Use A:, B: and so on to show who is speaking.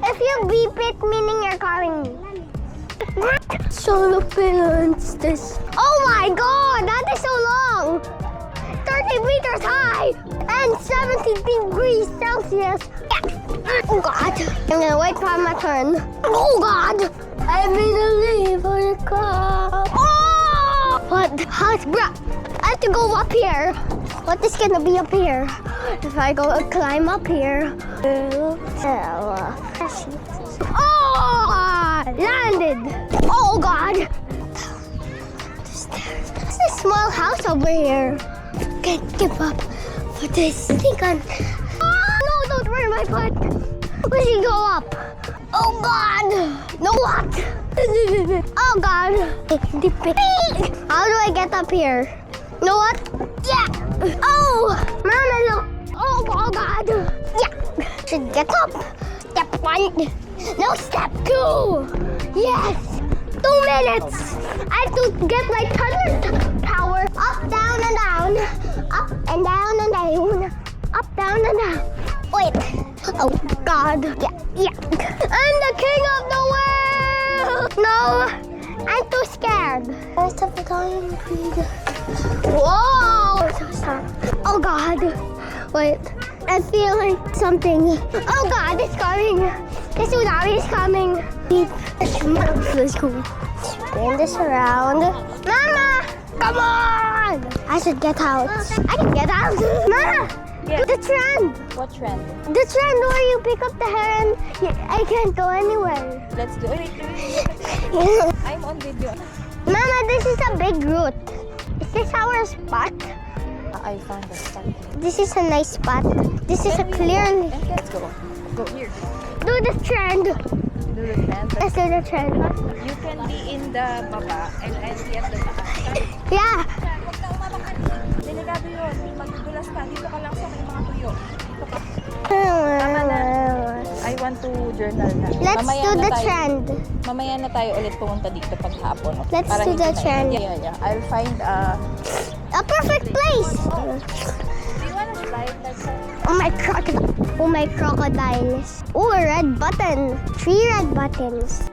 A: If you beep it, meaning you're calling me. Solar balance this. Oh my god, that is so long. 30 meters high and 70 degrees Celsius. Oh god. I'm gonna wait for my turn. Oh god. I'm gonna leave for the car. Oh! What? Hot breath. I have to go up here. What is gonna be up here? If I go climb up here. Oh! Landed. Oh god. There's a small house over here. Can't give up for this thing on. No, don't hurt my foot. We should go up. Oh god. No what? Oh god. How do I get up here? You know what? Yeah. Oh, Mama, look. Oh god. Yeah. Should get up. Step 1. No, step 2. Yes. 2 minutes. I have to get my thunder power. Up, down, and down. Up and down and down. Up, down, and down. Wait. Oh god. Yeah. I'm the king of the world. No, I'm too scared. Rest of the time, please. Whoa. Oh god. Wait. I feel like something. Oh god, it's coming. The tsunami is coming. Let's go. Spin this around. Mama, come on. I should get out. I can get out. Mama,
B: Yes.
A: the trend.
B: What trend?
A: The trend where you pick up the hair and I can't go anywhere.
B: Let's do it. I'm on video.
A: Mama, this is a big route. Is this our spot?
B: I found the spot.
A: This is a nice spot. This is a clear.
B: Let's go. Go here.
A: Do the trend.
B: Do the trend.
A: Let's do the trend.
B: You can be in the baba and I'll be at the taas.
A: Yeah.
B: Huwag ka umabakan. Delikado yun. Magdudulas ka. Dito ka lang sa may mga tuyo. Dito ka. Tama na. I want to journal na.
A: Let's
B: Mamaya
A: do
B: na
A: the
B: tayo-
A: trend.
B: Mamaya na tayo ulit pumunta dito pag hapon.
A: Let's
B: Para
A: do
B: hindi
A: the
B: na-
A: trend.
B: Yeah. I'll find
A: A perfect place.
B: Do you want to slide like that?
A: Oh my crocodile. Oh my crocodiles. Oh, a red button. 3 red buttons.